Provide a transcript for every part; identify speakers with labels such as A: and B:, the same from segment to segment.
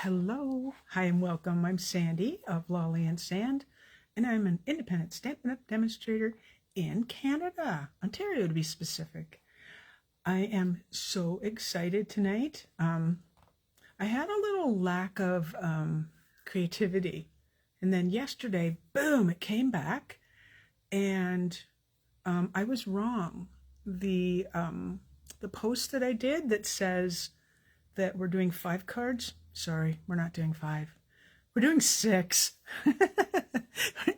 A: Hello, hi and welcome. I'm Sandy of Lolly and Sand, and I'm an independent Stampin' Up! Demonstrator in Canada, Ontario to be specific. I am so excited tonight. I had a little lack of creativity, and then yesterday, boom, it came back, and I was wrong. The post that I did that says that we're doing 5 cards. Sorry, we're not doing 5. We're doing 6. We're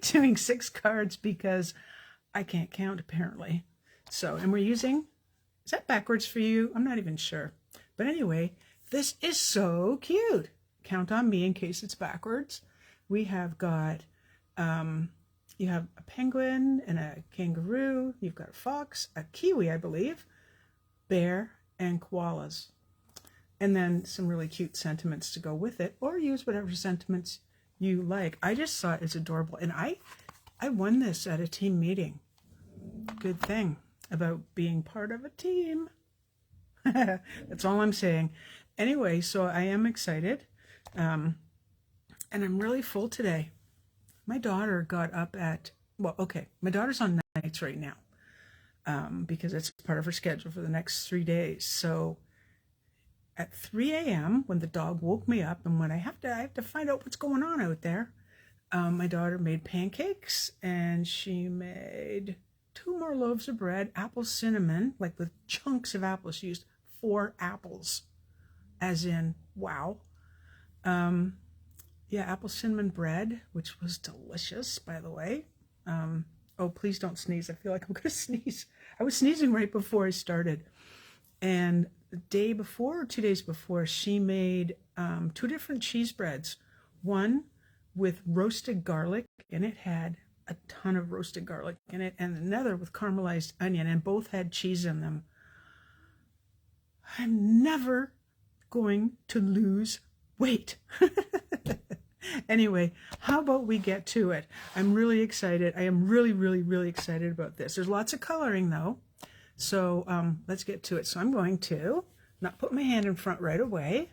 A: doing 6 cards because I can't count apparently. So, and we're using, is that backwards for you? I'm not even sure. But anyway, this is so cute. Count on me in case it's backwards. We have got, you have a penguin and a kangaroo. You've got a fox, a kiwi, I believe, bear, and koalas. And then some really cute sentiments to go with it, or use whatever sentiments you like. I just thought it's adorable. And I won this at a team meeting. Good thing about being part of a team. That's all I'm saying. Anyway, so I am excited. And I'm really full today. My daughter got up at, well, okay, my daughter's on nights right now because it's part of her schedule for the next 3 days. So at 3 a.m. when the dog woke me up, and when I have to find out what's going on out there, my daughter made pancakes, and she made 2 more loaves of bread, apple cinnamon, like with chunks of apples. She used 4 apples, as in, wow. Yeah, apple cinnamon bread, which was delicious, by the way. Oh, please don't sneeze. I feel like I'm going to sneeze. I was sneezing right before I started. And the day before, or 2 days before, she made 2 different cheese breads. One with roasted garlic, and it had a ton of roasted garlic in it, and another with caramelized onion, and both had cheese in them. I'm never going to lose weight. Anyway, how about we get to it? I'm really excited. I am really, really, really excited about this. There's lots of coloring, though. So let's get to it. So I'm going to not put my hand in front right away.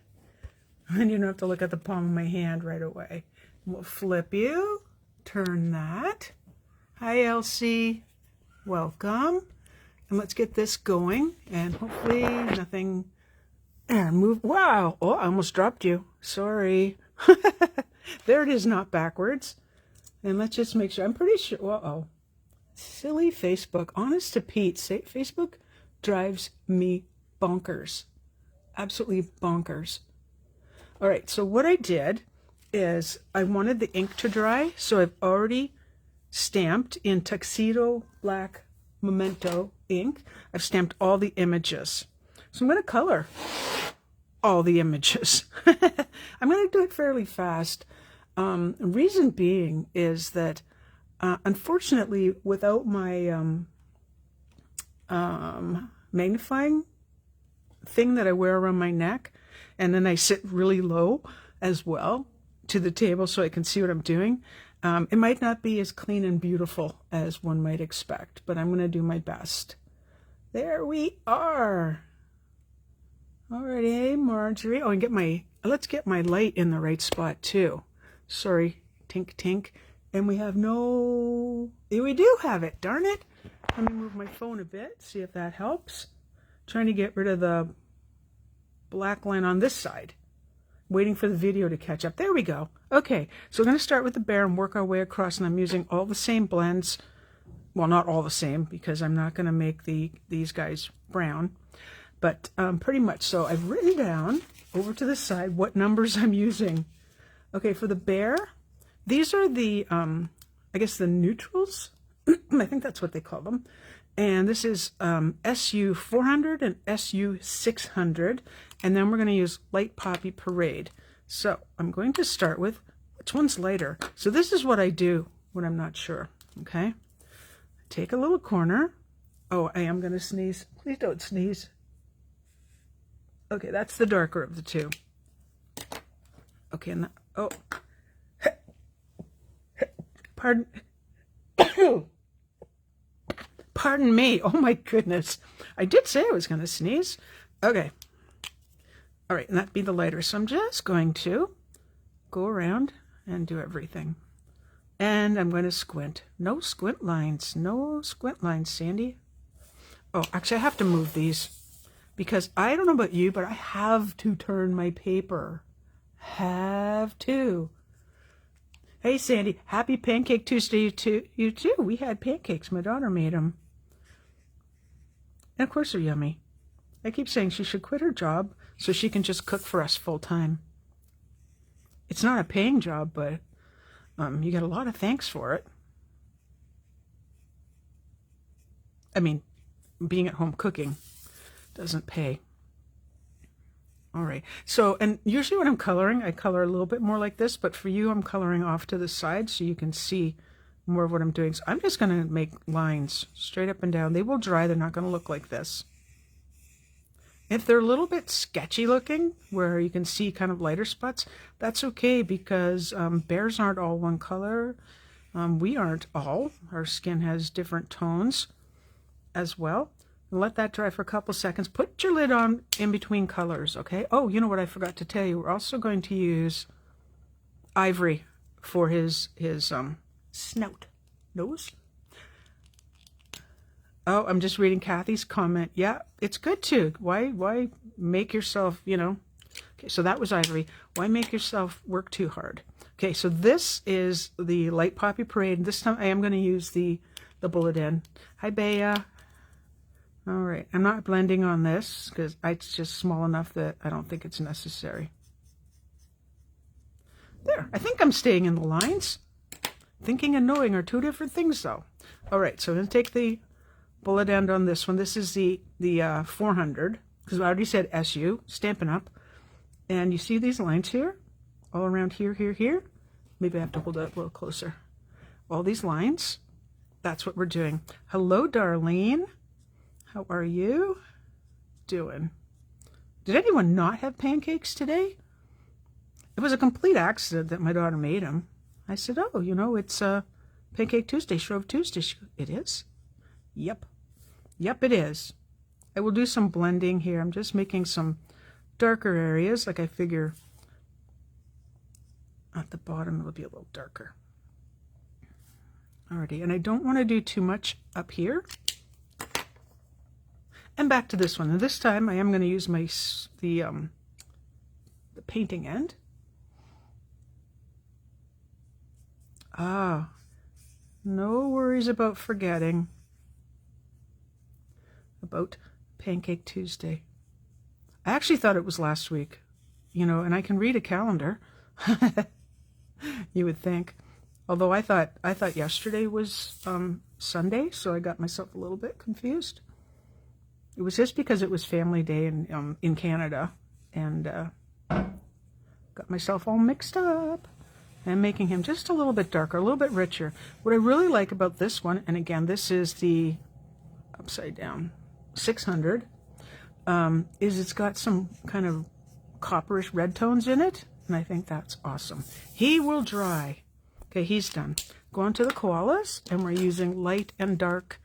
A: And you don't have to look at the palm of my hand right away. We'll flip you. Turn that. Hi, Elsie. Welcome. And let's get this going. And hopefully nothing... move. Wow. Oh, I almost dropped you. Sorry. There it is, not backwards. And let's just make sure. I'm pretty sure... Uh-oh. Silly Facebook. Honest to Pete, Facebook drives me bonkers. Absolutely bonkers. All right, so what I did is I wanted the ink to dry, so I've already stamped in Tuxedo Black Memento ink. I've stamped all the images. So I'm going to color all the images. I'm going to do it fairly fast. Reason being is that unfortunately, without my magnifying thing that I wear around my neck, and then I sit really low as well to the table so I can see what I'm doing, it might not be as clean and beautiful as one might expect, but I'm going to do my best. There we are. Alrighty, Marjorie. Oh, and let's get my light in the right spot too. Sorry, tink tink. And we have no... We do have it, darn it. Let me move my phone a bit, see if that helps. Trying to get rid of the black line on this side. Waiting for the video to catch up. There we go. Okay, so we're going to start with the bear and work our way across, and I'm using all the same blends. Well, not all the same, because I'm not going to make these guys brown. But pretty much. So I've written down, over to the side, what numbers I'm using. Okay, for the bear... These are the, I guess the neutrals. I think that's what they call them. And this is SU 400 and SU 600. And then we're going to use Light Poppy Parade. So I'm going to start with, which one's lighter? So this is what I do when I'm not sure. Okay. Take a little corner. Oh, I am going to sneeze. Please don't sneeze. Okay, that's the darker of the two. Okay, and oh. Pardon. Pardon me. Oh my goodness. I did say I was going to sneeze. Okay. All right, and that'd be the lighter. So I'm just going to go around and do everything. And I'm going to squint. No squint lines. No squint lines, Sandy. Oh, actually, I have to move these because I don't know about you, but I have to turn my paper. Have to. Hey, Sandy, happy Pancake Tuesday to you too. We had pancakes. My daughter made them. And of course they're yummy. I keep saying she should quit her job so she can just cook for us full time. It's not a paying job, but you get a lot of thanks for it. I mean, being at home cooking doesn't pay. All right. So, and usually when I'm coloring, I color a little bit more like this, but for you, I'm coloring off to the side so you can see more of what I'm doing. So I'm just going to make lines straight up and down. They will dry. They're not going to look like this. If they're a little bit sketchy looking, where you can see kind of lighter spots, that's okay because bears aren't all one color. We aren't all. Our skin has different tones as well. And let that dry for a couple seconds. Put your lid on in between colors, okay? Oh, you know what I forgot to tell you? We're also going to use ivory for his snout. Nose? Oh, I'm just reading Kathy's comment. Yeah, it's good too. Why make yourself, you know? Okay, so that was ivory. Why make yourself work too hard? Okay, so this is the Light Poppy Parade. This time I am going to use the bullet end. Hi, Bea. All right, I'm not blending on this because it's just small enough that I don't think it's necessary. There, I think I'm staying in the lines. Thinking and knowing are two different things though. All right, so I'm going to take the bullet end on this one. This is the 400 because I already said SU, Stampin' Up. And you see these lines here? All around here, here, here. Maybe I have to hold it up a little closer. All these lines, that's what we're doing. Hello, Darlene. How are you doing? Did anyone not have pancakes today? It was a complete accident that my daughter made them. I said, oh, you know, it's Pancake Tuesday, Shrove Tuesday. It is? Yep. Yep, it is. I will do some blending here. I'm just making some darker areas. Like I figure at the bottom it'll be a little darker. Alrighty, and I don't want to do too much up here. And back to this one. And this time I am going to use my the painting end. Ah, no worries about forgetting about Pancake Tuesday. I actually thought it was last week, you know, and I can read a calendar. You would think. Although I thought yesterday was Sunday, so I got myself a little bit confused. It was just because it was Family Day in Canada, and got myself all mixed up. And making him just a little bit darker, a little bit richer. What I really like about this one, and again, this is the upside down 600, is it's got some kind of copperish red tones in it, and I think that's awesome. He will dry. Okay, he's done. Go on to the koalas, and we're using light and dark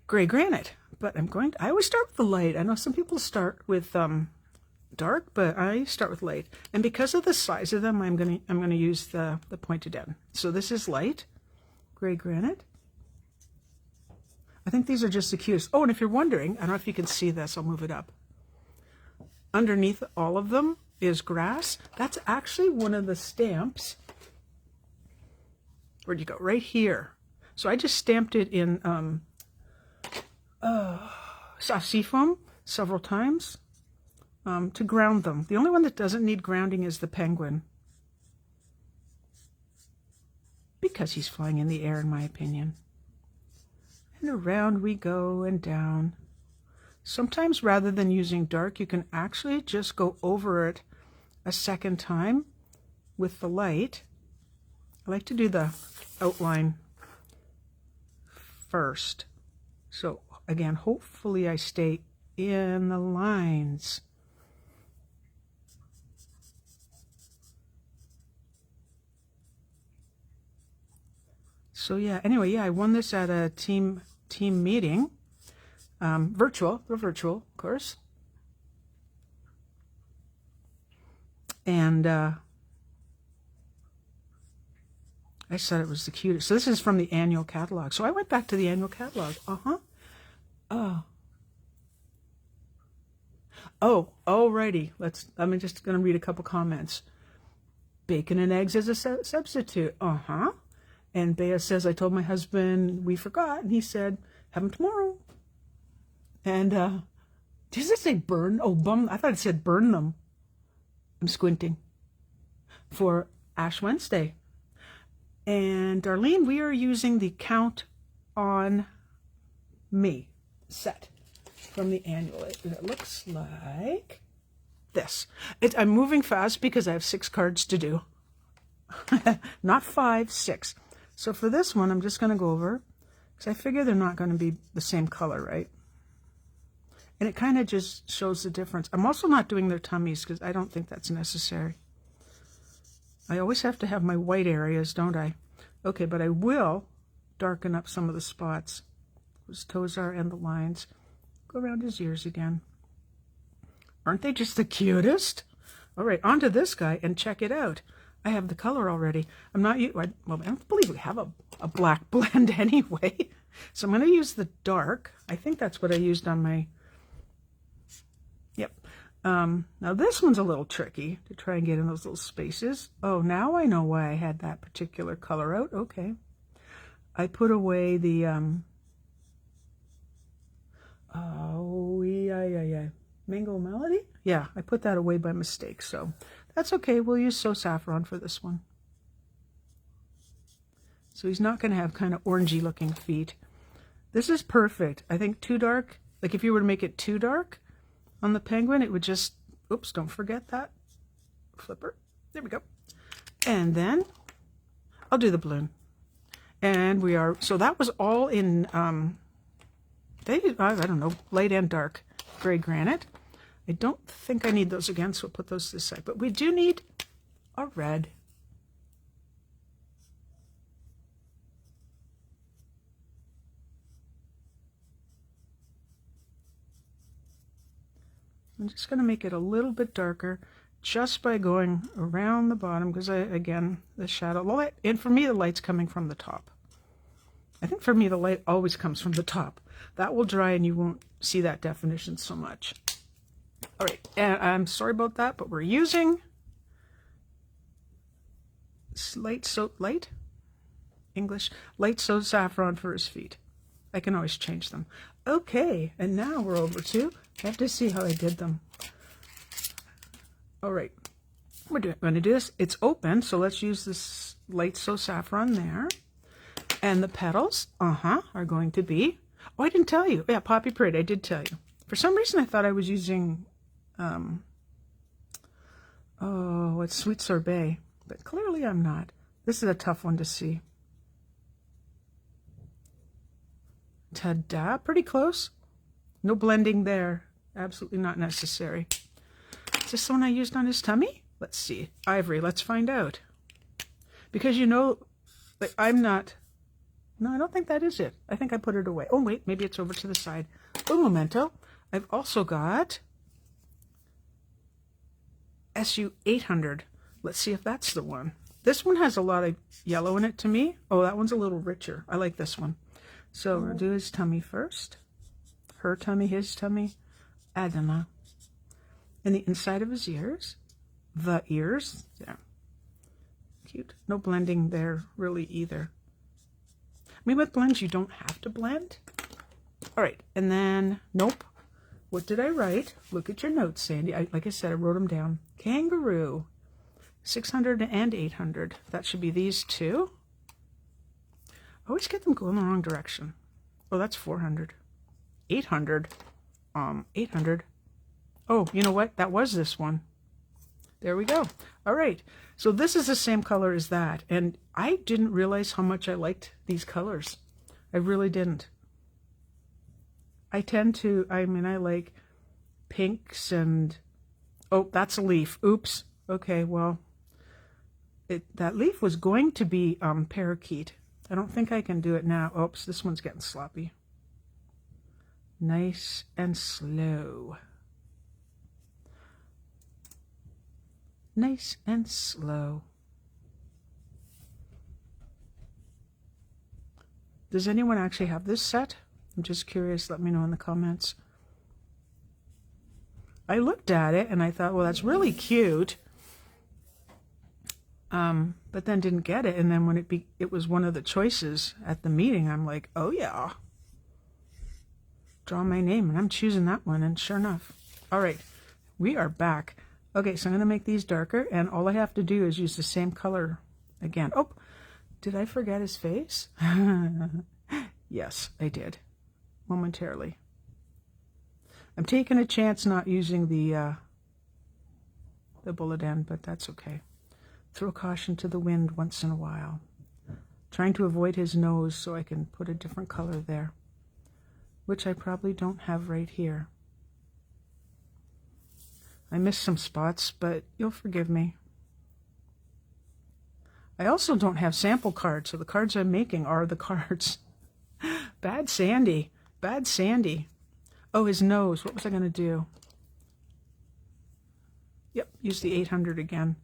A: gray granite. But I always start with the light. I know some people start with dark, but I start with light. And because of the size of them, I'm gonna use the pointed end. So this is light gray granite. I think these are just the cutest. Oh, and if you're wondering, I don't know if you can see this, I'll move it up. Underneath all of them is grass. That's actually one of the stamps. Where'd you go? Right here. So I just stamped it in soft seafoam several times to ground them. The only one that doesn't need grounding is the penguin, because he's flying in the air, in my opinion. And around we go and down. Sometimes rather than using dark, you can actually just go over it a second time with the light. I like to do the outline first. So again, hopefully I stay in the lines. So yeah, anyway, yeah, I won this at a team meeting. Virtual, of course. And I said it was the cutest. So this is from the annual catalog. So I went back to the annual catalog. Oh, alrighty. I'm just going to read a couple comments. Bacon and eggs as a substitute. And Bea says, I told my husband we forgot, and he said, have them tomorrow. And does it say burn? Oh, bum. I thought it said burn them. I'm squinting. For Ash Wednesday. And Darlene, we are using the Count on Me set from the annual. It looks like this. I'm moving fast because I have 6 cards to do. Not 5, 6. So for this one, I'm just going to go over, because I figure they're not going to be the same color, right? And it kind of just shows the difference. I'm also not doing their tummies because I don't think that's necessary. I always have to have my white areas, don't I? Okay, but I will darken up some of the spots. His toes are and the lines. Go around his ears again. Aren't they just the cutest? All right, onto this guy and check it out. I have the color already. I don't believe we have a black blend anyway. So I'm going to use the dark. I think that's what I used on my... Yep. Now this one's a little tricky to try and get in those little spaces. Oh, now I know why I had that particular color out. Okay. I put away the... Mango Melody? Yeah, I put that away by mistake, so that's okay. We'll use So Saffron for this one. So he's not going to have kind of orangey looking feet. This is perfect. I think too dark, like if you were to make it too dark on the penguin, it would just, oops, don't forget that flipper. There we go. And then I'll do the balloon. And we are, so that was all in, I don't know, light and dark gray granite. I don't think I need those again, so we'll put those to the side. But we do need a red. I'm just going to make it a little bit darker just by going around the bottom because, again, the shadow light. And for me, the light's coming from the top. I think for me, the light always comes from the top. That will dry and you won't see that definition so much. All right, and I'm sorry about that, but we're using light So Saffron for his feet. I can always change them. Okay, and now we're over to, I have to see how I did them. All right, we're going to do this. It's open, so let's use this light So Saffron there. And the petals, are going to be, oh, I didn't tell you. Yeah, Poppy Parade, I did tell you. For some reason, I thought I was using, it's Sweet Sorbet, but clearly I'm not. This is a tough one to see. Ta-da, pretty close. No blending there. Absolutely not necessary. Is this the one I used on his tummy? Let's see. Ivory, let's find out. Because you know, like, I'm not... No, I don't think that is it. I think I put it away. Oh, wait, maybe it's over to the side. Oh, memento. I've also got SU 800. Let's see if that's the one. This one has a lot of yellow in it to me. Oh, that one's a little richer. I like this one. So we'll do his tummy first. Her tummy, his tummy. Adama. And the inside of his ears. The ears. Yeah. Cute. No blending there really either. I mean, with blends, you don't have to blend. All right, and then, nope. What did I write? Look at your notes, Sandy. Like I said, I wrote them down. Kangaroo, 600 and 800. That should be these two. I always get them going the wrong direction. Oh, that's 400. 800. 800. Oh, you know what? That was this one. There we go. All right. So this is the same color as that. And I didn't realize how much I liked these colors. I really didn't. I like pinks and... Oh, that's a leaf. Oops. Okay, well, that leaf was going to be parakeet. I don't think I can do it now. Oops, this one's getting sloppy. Nice and slow. Nice and slow. Does anyone actually have this set? I'm just curious. Let me know in the comments. I looked at it and I thought, well, that's really cute. But then didn't get it. And then when it was one of the choices at the meeting, I'm like, oh yeah. Draw my name, and I'm choosing that one. And sure enough. All right, we are back. Okay, so I'm going to make these darker, and all I have to do is use the same color again. Oh, did I forget his face? Yes, I did. Momentarily. I'm taking a chance not using the bullet end, but that's okay. Throw caution to the wind once in a while. Trying to avoid his nose so I can put a different color there, which I probably don't have right here. I missed some spots, but you'll forgive me. I also don't have sample cards, so the cards I'm making are the cards. Bad Sandy. Bad Sandy. Oh, his nose. What was I going to do? Yep, use the 800 again.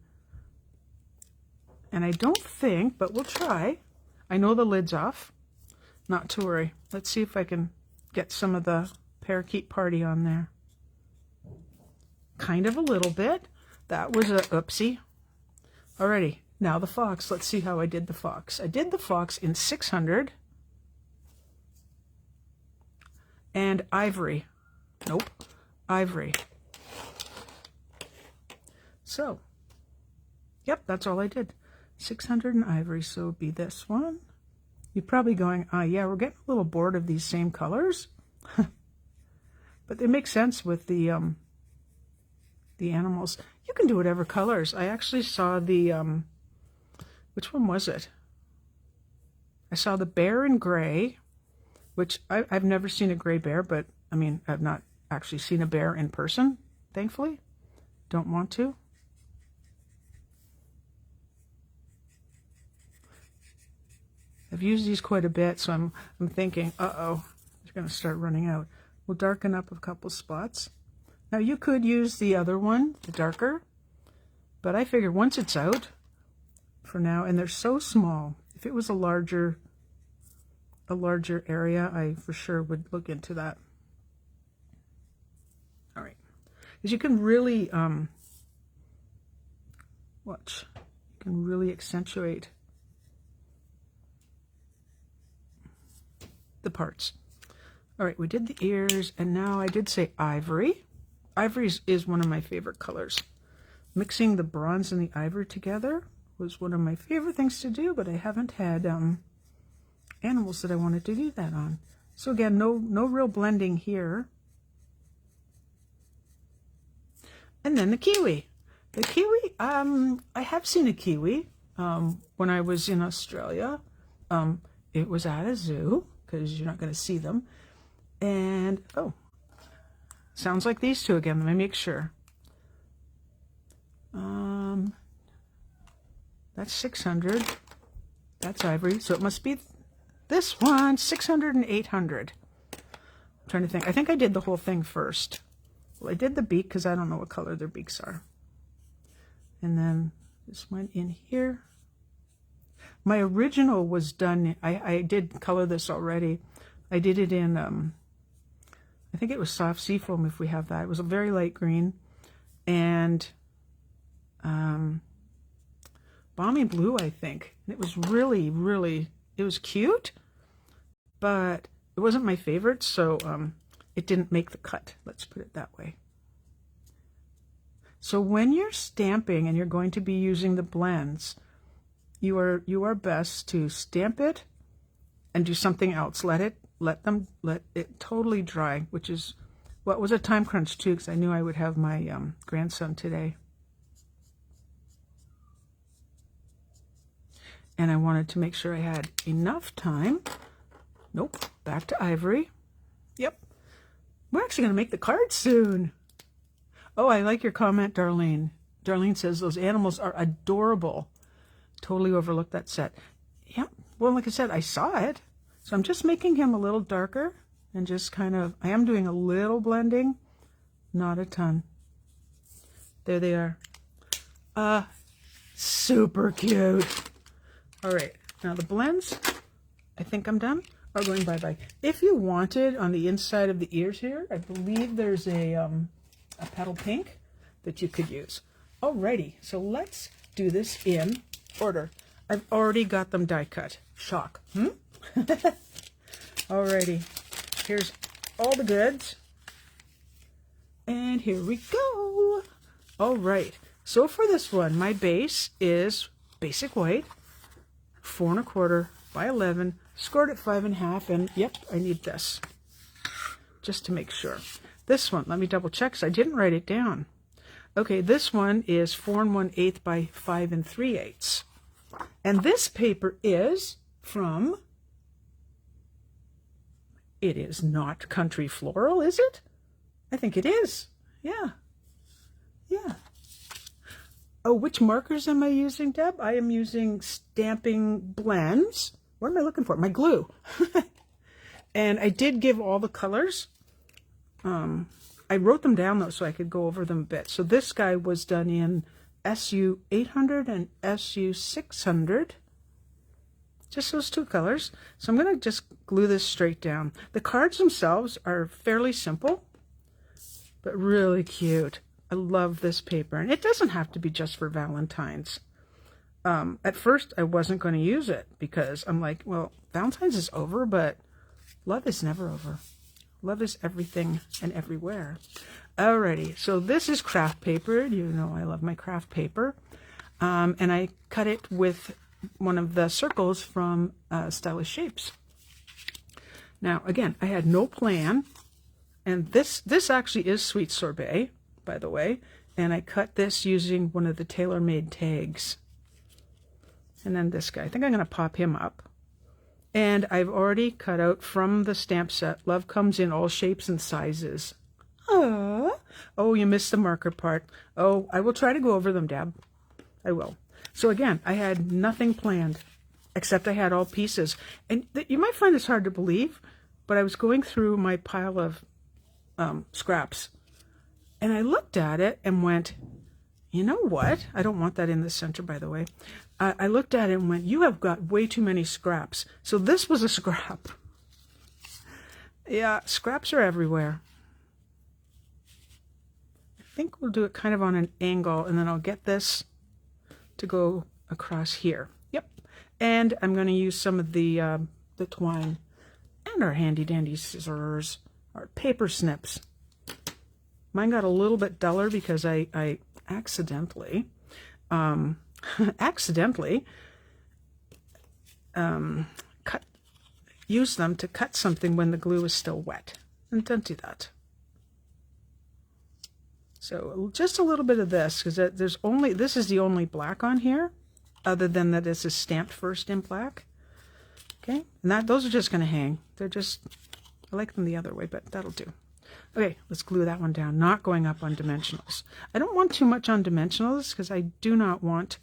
A: And I don't think, but we'll try. I know the lid's off. Not to worry. Let's see if I can get some of the parakeet party on there. Kind of a little bit. That was a oopsie. Alrighty, now the fox. Let's see how I did the fox. I did the fox in 600. And ivory. Nope, ivory. So, yep, that's all I did. 600 and ivory, so it would be this one. You're probably going, yeah, we're getting a little bored of these same colors. But they make sense with the animals. You can do whatever colors. I actually saw the, which one was it? I saw the bear in gray, which I've never seen a gray bear, but I mean, I've not actually seen a bear in person, thankfully. Don't want to. I've used these quite a bit, so I'm thinking, uh-oh, it's going to start running out. We'll darken up a couple spots. Now you could use the other one, the darker, but I figured once it's out for now, and they're so small. If it was a larger area, I for sure would look into that. All right, because you can really watch. You can really accentuate the parts. All right, we did the ears, and now I did say ivory. Ivory is one of my favorite colors. Mixing the bronze and the ivory together was one of my favorite things to do, but I haven't had animals that I wanted to do that on. So again, no real blending here. And then the kiwi. The kiwi, I have seen a kiwi when I was in Australia. It was at a zoo, because you're not going to see them. And, oh, sounds like these two again. Let me make sure. That's 600. That's ivory. So it must be this one, 600 and 800. I'm trying to think. I think I did the whole thing first. Well, I did the beak because I don't know what color their beaks are. And then this one in here. My original was done, I did color this already. I did it in, I think it was soft seafoam if we have that. It was a very light green. And balmy blue, I think. And it was really, really, it was cute, but it wasn't my favorite, so it didn't make the cut. Let's put it that way. So when you're stamping and you're going to be using the blends, you are best to stamp it and do something else. Let it totally dry, which is what was a time crunch too, because I knew I would have my grandson today. And I wanted to make sure I had enough time. Nope, back to ivory. Yep. We're actually going to make the cards soon. Oh, I like your comment, Darlene. Darlene says those animals are adorable. Totally overlooked that set. Yep. Well, like I said, I saw it. So I'm just making him a little darker and just kind of, I am doing a little blending, not a ton. There they are. Super cute. All right, now the blends, I think I'm done. are going bye-bye. If you wanted, on the inside of the ears here, I believe there's a petal pink that you could use. Alrighty, so let's do this in order. I've already got them die cut. Shock. Alrighty, here's all the goods. And here we go. Alright, so for this one, my base is basic white, 4 1/4 by 11, scored at 5 1/2, and yep, I need this, just to make sure. This one, let me double check, because I didn't write it down. Okay, this one is 4 1/8 by 5 3/8. And this paper is from, it is not Country Floral, is it? I think it is. Yeah. Yeah. Oh, which markers am I using, Deb? I am using Stamping Blends. What am I looking for? My glue. And I did give all the colors. I wrote them down, though, so I could go over them a bit. So this guy was done in SU 800 and SU 600. Just those two colors. So I'm going to just glue this straight down. The cards themselves are fairly simple, but really cute. I love this paper. And it doesn't have to be just for Valentine's. At first, I wasn't going to use it because I'm like, well, Valentine's is over, but love is never over. Love is everything and everywhere. Alrighty, so this is craft paper. You know I love my craft paper. And I cut it with one of the circles from Stylish Shapes. Now, again, I had no plan. And this actually is Sweet Sorbet, by the way. And I cut this using one of the tailor-made tags. And then this guy. I think I'm going to pop him up. And I've already cut out from the stamp set, Love Comes in All Shapes and Sizes. Aww. Oh, you missed the marker part. Oh, I will try to go over them, Deb. I will. So again, I had nothing planned, except I had all pieces. And you might find this hard to believe, but I was going through my pile of scraps. And I looked at it and went, you know what? I don't want that in the center, by the way. I looked at it and went, you have got way too many scraps. So this was a scrap. Yeah, scraps are everywhere. I think we'll do it kind of on an angle, and then I'll get this to go across here. Yep. And I'm going to use some of the twine and our handy dandy scissors, our paper snips. Mine got a little bit duller because I accidentally use them to cut something when the glue is still wet. And don't do that. So just a little bit of this, because this is the only black on here, other than that this is stamped first in black. Okay, and those are just going to hang. They're just, I like them the other way, but that'll do. Okay, let's glue that one down, not going up on dimensionals. I don't want too much on dimensionals because I do not want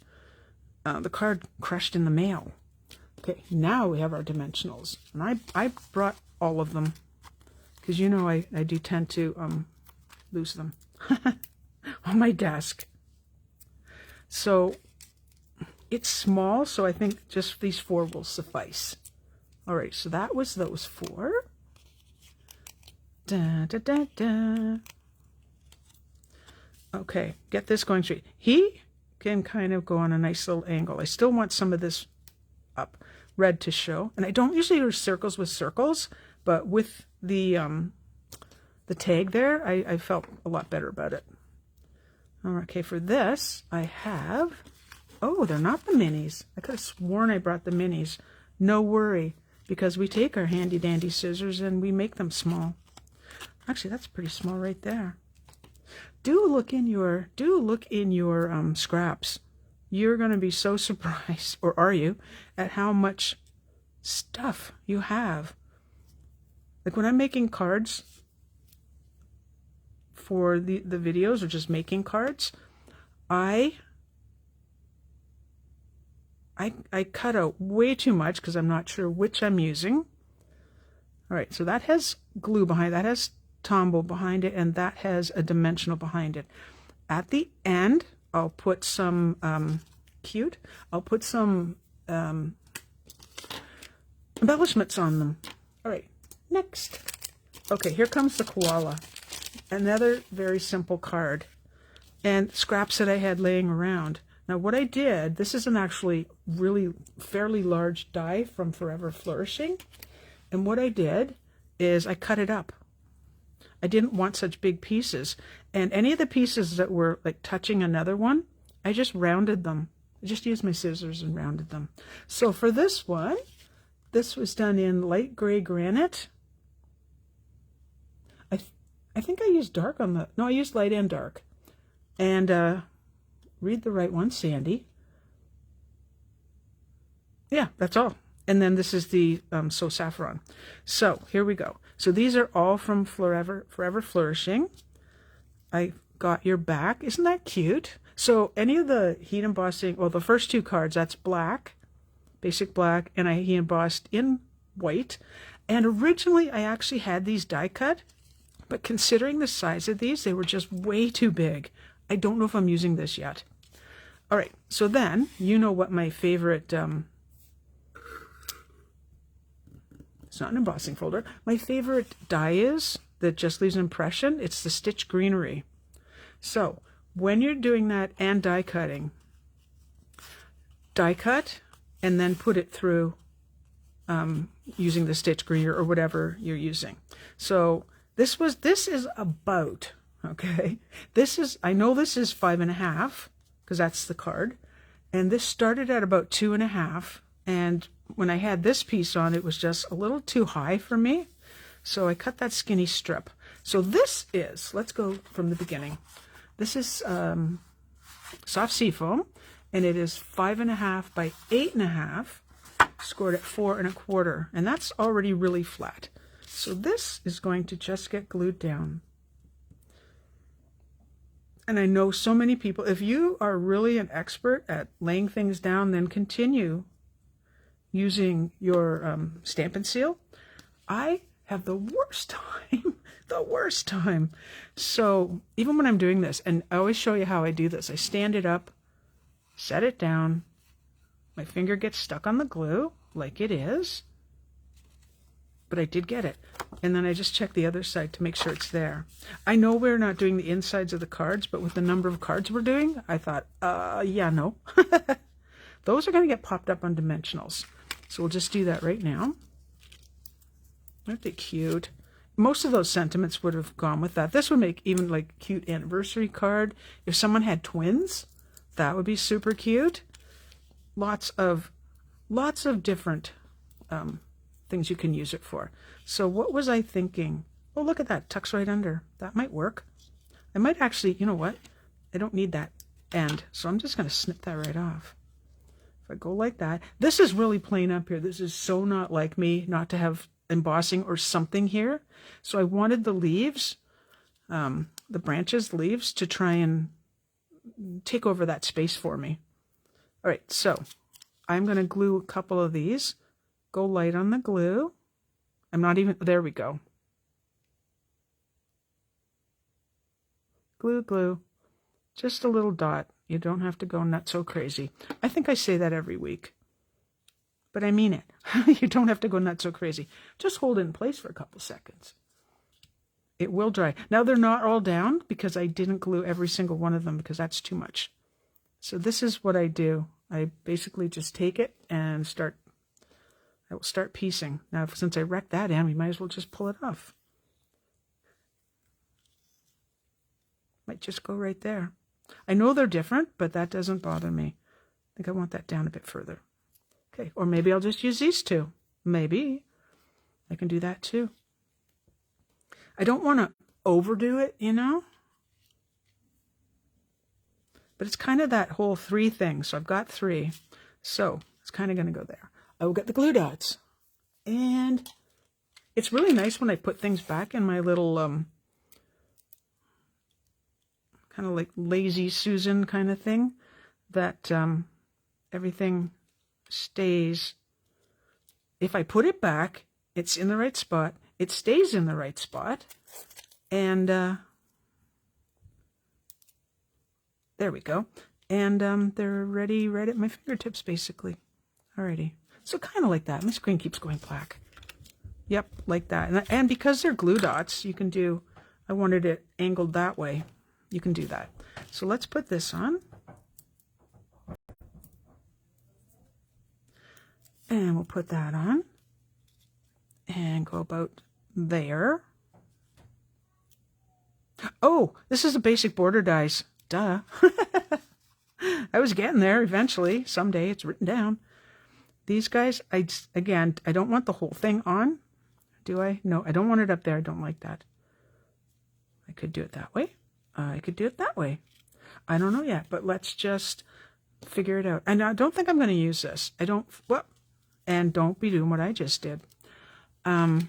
A: the card crushed in the mail. Okay, now we have our dimensionals. And I brought all of them because you know I do tend to lose them on my desk. So it's small, so I think just these 4 will suffice. All right, so that was those 4. Da, da, da, da. Okay, get this going straight. He can kind of go on a nice little angle. I still want some of this up red to show. And I don't usually do circles with circles, but with the tag there, I felt a lot better about it. Okay, for this, I have, oh, they're not the minis. I could have sworn I brought the minis. No worry, because we take our handy dandy scissors and we make them small. Actually, that's pretty small right there. Do look in your scraps. You're going to be so surprised, or are you, at how much stuff you have. Like when I'm making cards for the videos, or just making cards, I cut out way too much because I'm not sure which I'm using. All right, so that has glue behind it. That has Tombow behind it, and that has a dimensional behind it. At the end, I'll put some I'll put some embellishments on them. All right, next. Okay, here comes the koala. Another very simple card. And scraps that I had laying around. Now what I did, this is an actually really fairly large die from Forever Flourishing. And what I did is I cut it up. I didn't want such big pieces. And any of the pieces that were like touching another one, I just rounded them. I just used my scissors and rounded them. So for this one, this was done in light gray granite. I think I used dark on the, no, I used light and dark. And read the right one, Sandy. Yeah, that's all. And then this is the So Saffron. So here we go. So these are all from Forever Flourishing. I got your back. Isn't that cute? So any of the heat embossing, well, the first two cards, that's black, basic black, and I heat embossed in white. And originally I actually had these die cut, but considering the size of these, they were just way too big. I don't know if I'm using this yet. All right, so then you know what my favorite, it's not an embossing folder, my favorite die is that just leaves an impression. It's the Stitch Greenery. So when you're doing that and die cutting, die cut and then put it through using the Stitch Greenery or whatever you're using. So this is about, okay, this is, I know this is 5.5 because that's the card. And this started at about 2.5. And when I had this piece on, it was just a little too high for me. So I cut that skinny strip. So this is, let's go from the beginning. This is soft seafoam, and it is 5.5 by 8.5, scored at 4.25. And that's already really flat. So this is going to just get glued down. And I know so many people, if you are really an expert at laying things down, then continue using your Stampin' Seal. I have the worst time, the worst time. So even when I'm doing this, and I always show you how I do this, I stand it up, set it down, my finger gets stuck on the glue like it is, but I did get it. And then I just check the other side to make sure it's there. I know we're not doing the insides of the cards, but with the number of cards we're doing, I thought, yeah, no. Those are going to get popped up on dimensionals. So we'll just do that right now. Aren't they cute? Most of those sentiments would have gone with that. This would make even like a cute anniversary card. If someone had twins, that would be super cute. Lots of different things you can use it for. So what was I thinking? Oh, look at that. Tucks right under. That might work. I might actually, you know what? I don't need that end. So I'm just going to snip that right off. If I go like that. This is really plain up here. This is so not like me not to have embossing or something here. So I wanted the leaves, the branches, leaves, to try and take over that space for me. All right, so I'm going to glue a couple of these. Go light on the glue. I'm not even, there we go. Glue, glue. Just a little dot. You don't have to go nuts so crazy. I think I say that every week. But I mean it. You don't have to go nuts so crazy. Just hold it in place for a couple seconds. It will dry. Now they're not all down because I didn't glue every single one of them because that's too much. So this is what I do. I basically just take it and I will start piecing. Now since I wrecked that end, we might as well just pull it off. Might just go right there. I know they're different, but that doesn't bother me. I think I want that down a bit further. Okay, or maybe I'll just use these two. Maybe. I can do that too. I don't want to overdo it, you know? But it's kind of that whole 3 thing. So I've got 3. So it's kind of going to go there. I will get the glue dots. And it's really nice when I put things back in my little, kind of like lazy Susan kind of thing, that everything stays. If I put it back, it's in the right spot. It stays in the right spot. And there we go. And they're ready right at my fingertips, basically. Alrighty. So kind of like that. My screen keeps going black. Yep, like that. And because they're glue dots, you can do, I wanted it angled that way. You can do that. So let's put this on. And we'll put that on. And go about there. Oh, this is a basic border dies. Duh. I was getting there eventually. Someday it's written down. These guys, again, I don't want the whole thing on. Do I? No, I don't want it up there. I don't like that. I could do it that way. I could do it that way. I don't know yet, but let's just figure it out. And I don't think I'm going to use this. I don't, well, and don't be doing what I just did. Yeah,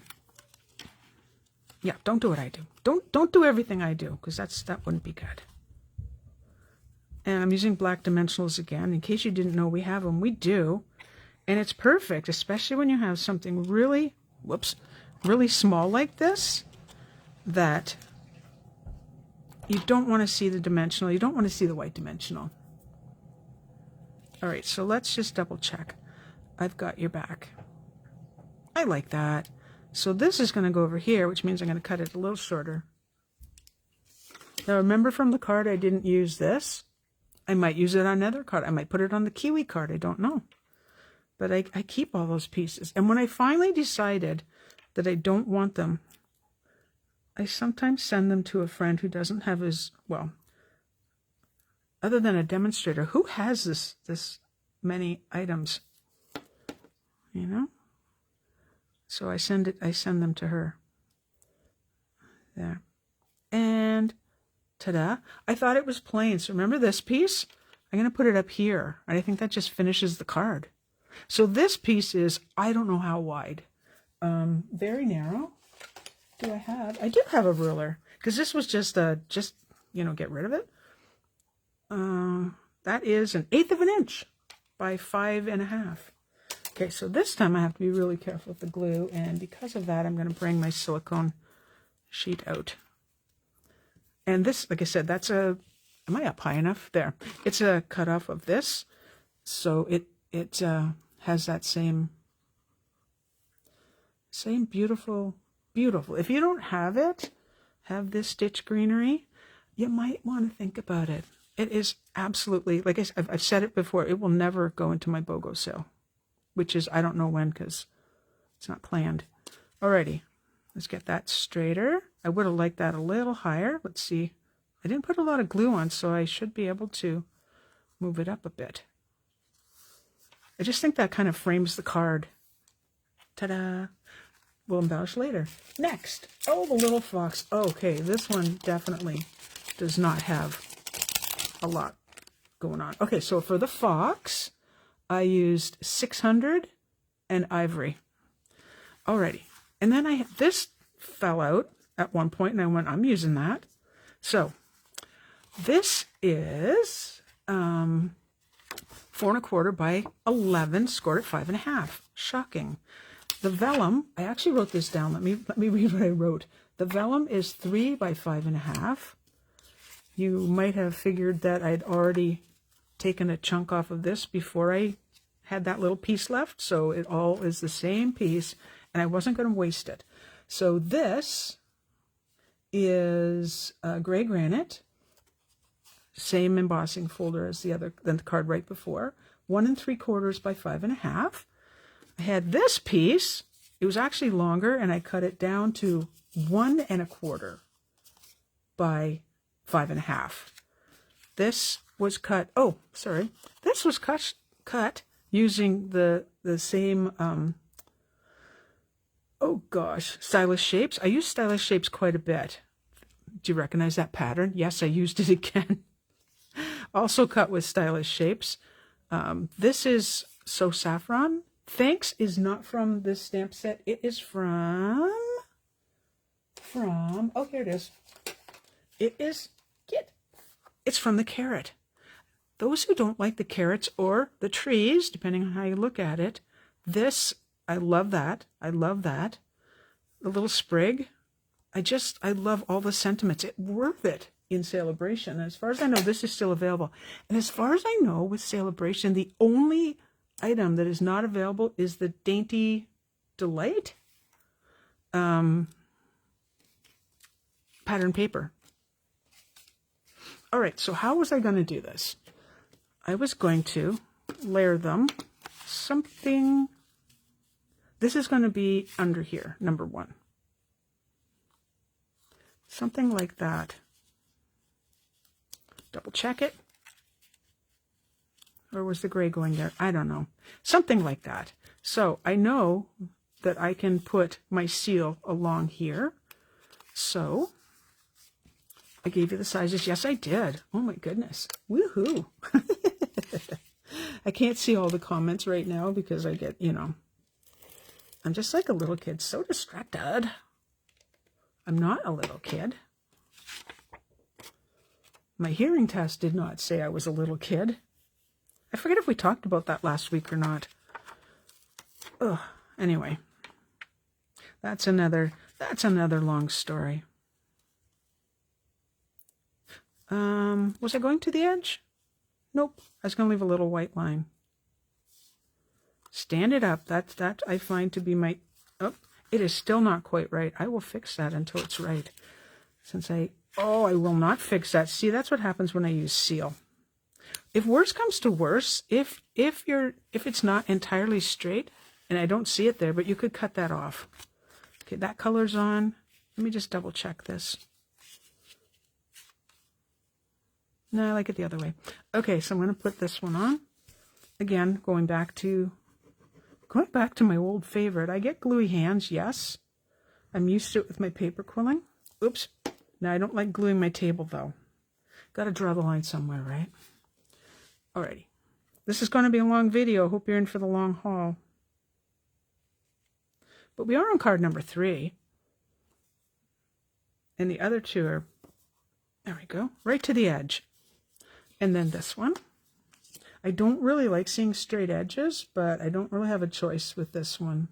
A: don't do what I do. Don't do everything I do, because that wouldn't be good. And I'm using black dimensionals again. In case you didn't know, we have them. We do. And it's perfect, especially when you have something really, really small like this, that you don't want to see the dimensional. You don't want to see the white dimensional. All right, so let's just double check. I've got your back. I like that. So this is going to go over here, which means I'm going to cut it a little shorter. Now remember from the card, I didn't use this. I might use it on another card. I might put it on the kiwi card. I don't know. But I keep all those pieces. And when I finally decided that I don't want them, I sometimes send them to a friend who doesn't have his, well, other than a demonstrator, who has this many items, you know? So I send them to her. There. And ta-da. I thought it was plain. So remember this piece? I'm going to put it up here. I think that just finishes the card. So this piece is, I don't know how wide. Very narrow. Do I have? I do have a ruler. Because this was just, you know, get rid of it. That is 1/8 of an inch by 5.5. Okay, so this time I have to be really careful with the glue. And because of that, I'm going to bring my silicone sheet out. And this, like I said, that's a, am I up high enough? There. It's a cutoff of this. So it has that same beautiful. If you don't have it, have this stitch greenery, you might want to think about it. It is absolutely, like I've said it before, it will never go into my BOGO sale, which is, I don't know when, because it's not planned. Alrighty, let's get that straighter. I would have liked that a little higher. Let's see. I didn't put a lot of glue on, so I should be able to move it up a bit. I just think that kind of frames the card. Ta-da! We'll embellish later. Next, oh, the little fox. Okay, this one definitely does not have a lot going on. Okay, so for the fox, I used 600 and ivory. Alrighty, and then this fell out at one point, and I went, I'm using that. So this is 4 1/4 by 11, scored at 5.5. Shocking. The vellum, I actually wrote this down. Let me read what I wrote. The vellum is 3 by 5.5. You might have figured that I'd already taken a chunk off of this before I had that little piece left. So it all is the same piece, and I wasn't going to waste it. So this is gray granite, same embossing folder as the card right before. 1 3/4 by 5.5. I had this piece. It was actually longer, and I cut it down to 1 1/4 by 5.5. This was cut. Oh, sorry. This was cut using the same. Oh gosh, stylish shapes. I use stylish shapes quite a bit. Do you recognize that pattern? Yes, I used it again. Also cut with stylish shapes. This is So Saffron. Thanks is not from this stamp set. It is from, oh, here it is. It's from the carrot. Those who don't like the carrots or the trees, depending on how you look at it, this, I love that. I love that. The little sprig. I love all the sentiments. It's worth it in Celebration. As far as I know, this is still available. And as far as I know, with Celebration, the only item that is not available is the Dainty Delight. pattern paper. All right, so how was I going to do this? I was going to layer them something. This is going to be under here, number 1. Something like that. Double check it. Or was the gray going there? I don't know. Something like that. So I know that I can put my seal along here. So I gave you the sizes. Yes, I did. Oh my goodness. Woohoo. I can't see all the comments right now because I get, I'm just like a little kid, so distracted. I'm not a little kid. My hearing test did not say I was a little kid. I forget if we talked about that last week or not. Ugh. Anyway, that's another long story. Was I going to the edge? Nope. I was going to leave a little white line. Stand it up. That I find to be my... Oh, it is still not quite right. I will fix that until it's right. I will not fix that. See, that's what happens when I use seal. If worse comes to worse, if it's not entirely straight, and I don't see it there, but you could cut that off. Okay, that color's on. Let me just double check this. No, I like it the other way. Okay, so I'm going to put this one on. Again, going back to my old favorite. I get gluey hands, yes. I'm used to it with my paper quilling. Oops. Now, I don't like gluing my table, though. Got to draw the line somewhere, right? Alrighty. This is going to be a long video. Hope you're in for the long haul. But we are on card number 3. And the other 2 are, there we go, right to the edge. And then this one. I don't really like seeing straight edges, but I don't really have a choice with this one.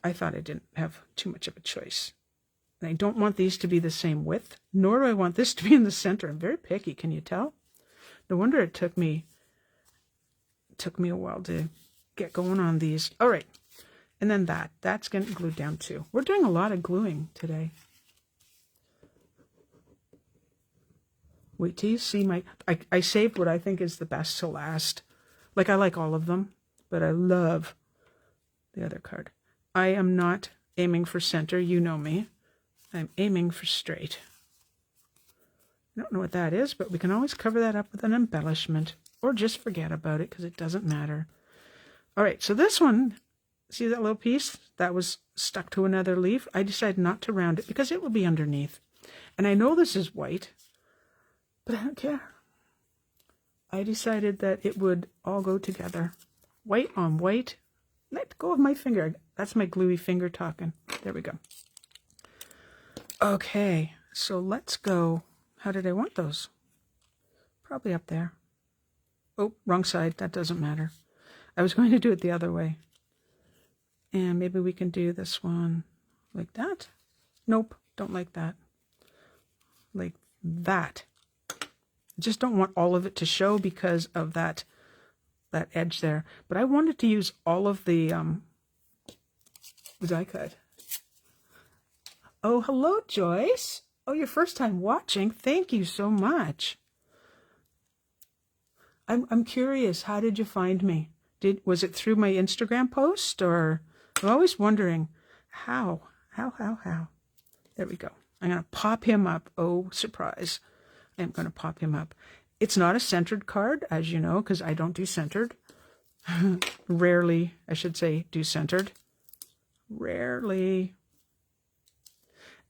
A: I thought I didn't have too much of a choice. And I don't want these to be the same width, nor do I want this to be in the center. I'm very picky, can you tell? No wonder it took me a while to get going on these. All right. And then that's getting glued down too. We're doing a lot of gluing today. Wait till you see I saved what I think is the best to last. Like, I like all of them, but I love the other card. I am not aiming for center. You know me. I'm aiming for straight. I don't know what that is, but we can always cover that up with an embellishment or just forget about it because it doesn't matter. All right, so this one, see that little piece that was stuck to another leaf? I decided not to round it because it will be underneath. And I know this is white, but I don't care. I decided that it would all go together. White on white. Let go of my finger. That's my gluey finger talking. There we go. Okay, so let's go. How did I want those? Probably up there. Oh, wrong side. That doesn't matter. I was going to do it the other way. And maybe we can do this one like that. Nope, don't like that. Like that. I just don't want all of it to show because of that edge there. But I wanted to use all of the die cut. Oh, hello, Joyce. Oh, your first time watching. Thank you so much. I'm curious. How did you find me? Was it through my Instagram post, or I'm always wondering how? There we go. I'm going to pop him up. Oh, surprise. I'm going to pop him up. It's not a centered card, as you know, because I don't do centered. Rarely, I should say, do centered. Rarely.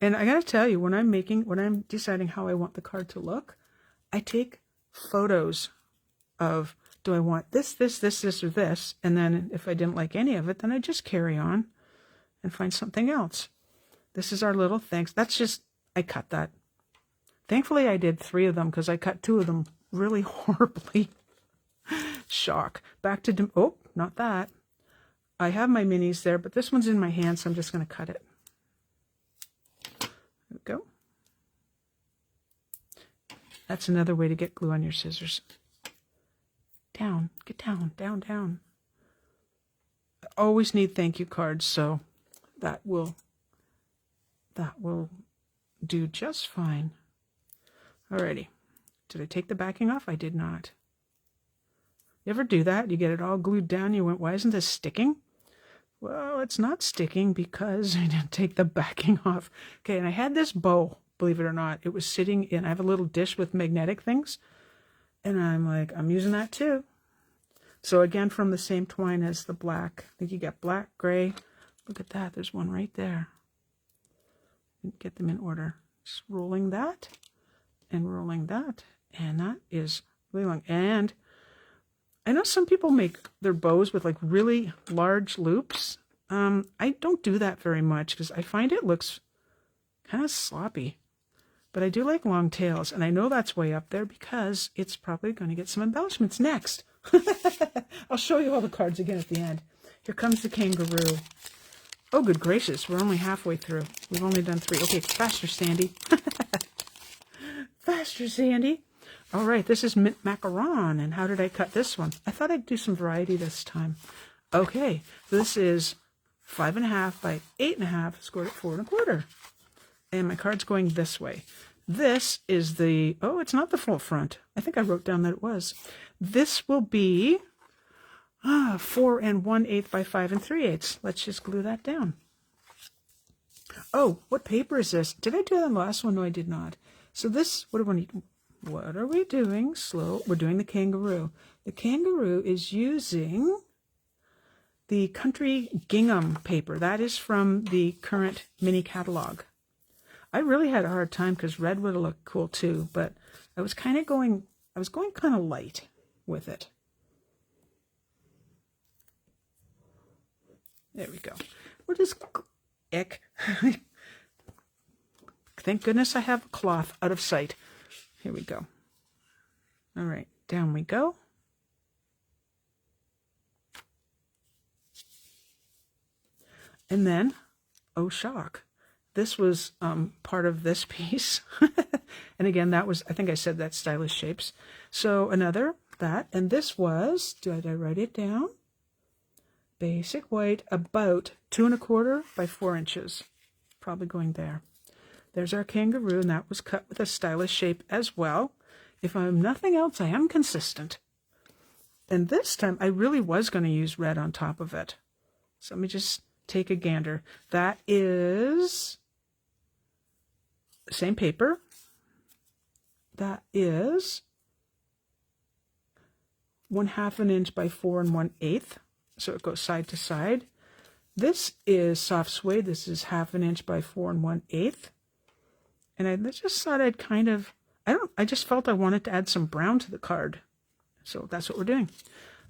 A: And I got to tell you, when I'm deciding how I want the card to look, I take photos of, do I want this, or this? And then if I didn't like any of it, then I just carry on and find something else. This is our little thanks. That's just, I cut that. Thankfully, I did 3 of them because I cut 2 of them really horribly. Shock. Back to, oh, not that. I have my minis there, but this one's in my hand, so I'm just going to cut it. There we go. That's another way to get glue on your scissors. Down, get down, down, down. I always need thank you cards, so that will do just fine. Alrighty. Did I take the backing off? I did not. You ever do that? You get it all glued down. You went, why isn't this sticking? Well, it's not sticking because I didn't take the backing off. Okay, and I had this bow, believe it or not. It was sitting in, I have a little dish with magnetic things. And I'm like, I'm using that too. So again, from the same twine as the black. I think you get black, gray. Look at that. There's one right there. Get them in order. Just rolling that and rolling that. And that is really long. And I know some people make their bows with like really large loops. I don't do that very much because I find it looks kind of sloppy. But I do like long tails, and I know that's way up there because it's probably going to get some embellishments next. I'll show you all the cards again at the end. Here comes the kangaroo. Oh, good gracious, we're only halfway through. We've only done 3. Okay, faster, Sandy. Faster, Sandy. All right, this is mint macaron, and how did I cut this one? I thought I'd do some variety this time. Okay, this is 5.5 by 8.5, scored at 4 1/4. And my card's going this way. This is the, oh, it's not the full front. I think I wrote down that it was. This will be 4 1/8 by 5 3/8. Let's just glue that down. Oh, what paper is this? Did I do that in the last one? No, I did not. So this, what are we doing? Slow. We're doing the kangaroo. The kangaroo is using the Country Gingham paper. That is from the current mini catalog. I really had a hard time because red would have looked cool too, but I was going kind of light with it. There we go. We'll just, thank goodness I have cloth out of sight. Here we go. All right, down we go. And then, oh shock, this was part of this piece. And again, that was, I think I said that stylish shapes. So another, that, and this was, did I write it down? Basic white, about 2 1/4 by 4 inches. Probably going there. There's our kangaroo, and that was cut with a stylish shape as well. If I'm nothing else, I am consistent. And this time, I really was going to use red on top of it. So let me just take a gander. That is the same paper. That is 1/2 inch by 4 1/8. So it goes side to side. This is soft suede. This is 1/2 inch by 4 1/8. And I just thought I'd kind of, I just felt I wanted to add some brown to the card. So that's what we're doing.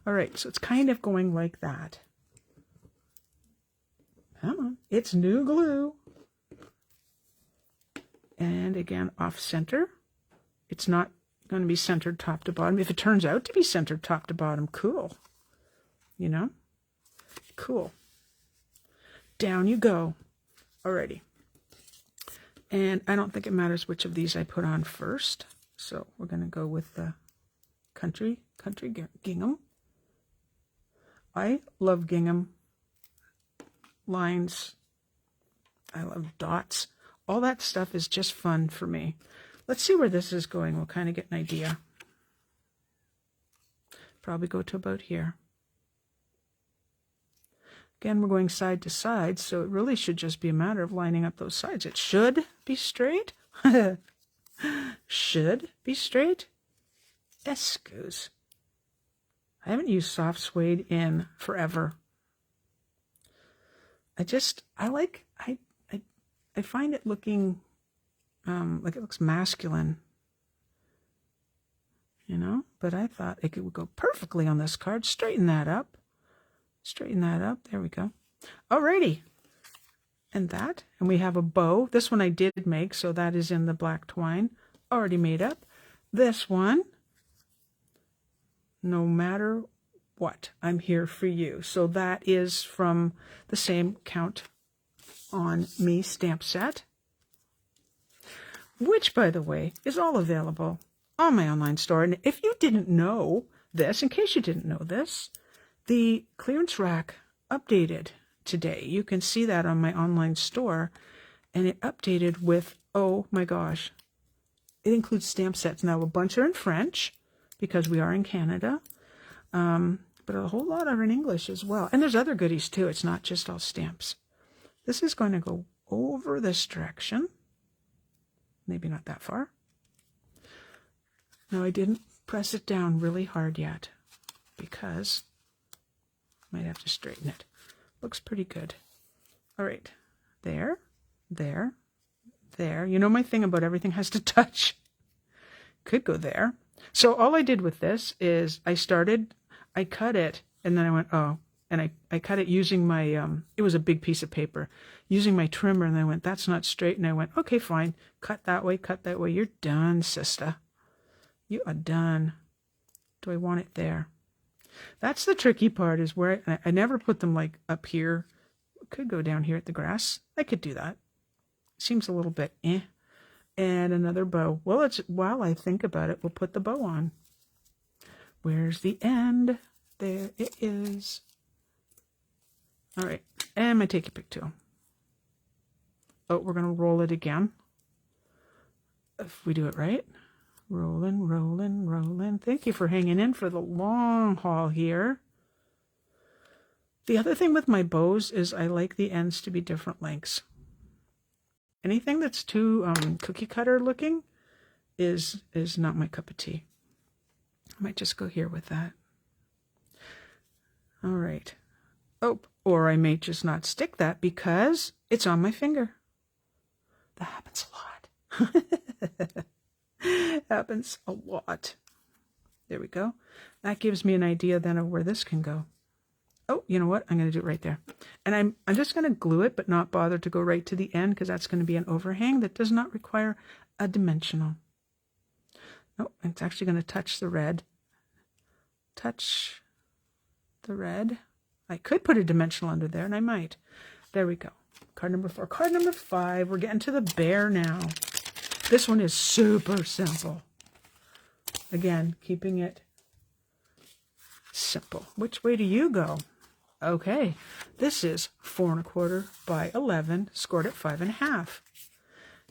A: All right, so it's kind of going like that. Come on, it's new glue. And again, off center. It's not going to be centered top to bottom. If it turns out to be centered top to bottom, cool. You know? Cool. Down you go. Alrighty. And I don't think it matters which of these I put on first. So we're going to go with the Country Gingham. I love gingham lines. I love dots. All that stuff is just fun for me. Let's see where this is going. We'll kind of get an idea. Probably go to about here. Again, we're going side to side, so it really should just be a matter of lining up those sides. It should be straight. Should be straight. Excuse. I haven't used soft suede in forever. I find it looking like it looks masculine, you know, but I thought it would go perfectly on this card. Straighten that up. Straighten that up. There we go. Alrighty. And that, and we have a bow. This one I did make, so that is in the black twine. Already made up. This one, no matter what, I'm here for you. So that is from the same Count on Me stamp set, which, by the way, is all available on my online store. And if you didn't know this, in case you didn't know this, the clearance rack updated today. You can see that on my online store, and it updated with, oh my gosh, it includes stamp sets. Now, a bunch are in French because we are in Canada, but a whole lot are in English as well. And there's other goodies too. It's not just all stamps. This is going to go over this direction. Maybe not that far. No, I didn't press it down really hard yet because I might have to straighten it. Looks pretty good. All right, there, there, there. You know my thing about everything has to touch. Could go there. So all I did with this is I cut it, and then I went, oh, and I cut it using my, it was a big piece of paper, using my trimmer, and I went, that's not straight, and I went, okay, fine, cut that way, you're done, sister. You are done. Do I want it there? That's the tricky part, is where I never put them like up here. Could go down here at the grass. I could do that. Seems a little bit eh. And another bow. Well, it's while I think about it, we'll put the bow on. Where's the end? There it is. All right, and my take a pick tool. Oh, we're gonna roll it again. If we do it right. Rolling, rolling, rolling. Thank you for hanging in for the long haul here. The other thing with my bows is I like the ends to be different lengths. Anything that's too cookie cutter looking is not my cup of tea. I might just go here with that. All right. Oh, or I may just not stick that because it's on my finger. That happens a lot. Happens a lot. There we go. That gives me an idea then of where this can go. Oh, you know what? I'm going to do it right there. And I'm just going to glue it, but not bother to go right to the end because that's going to be an overhang that does not require a dimensional. No, it's actually going to touch the red. Touch the red. I could put a dimensional under there, and I might. There we go. Card number 4. Card number 5. We're getting to the bear now. This one is super simple. Again, keeping it simple. Which way do you go? Okay, this is 4 1/4 by 11, scored at 5.5.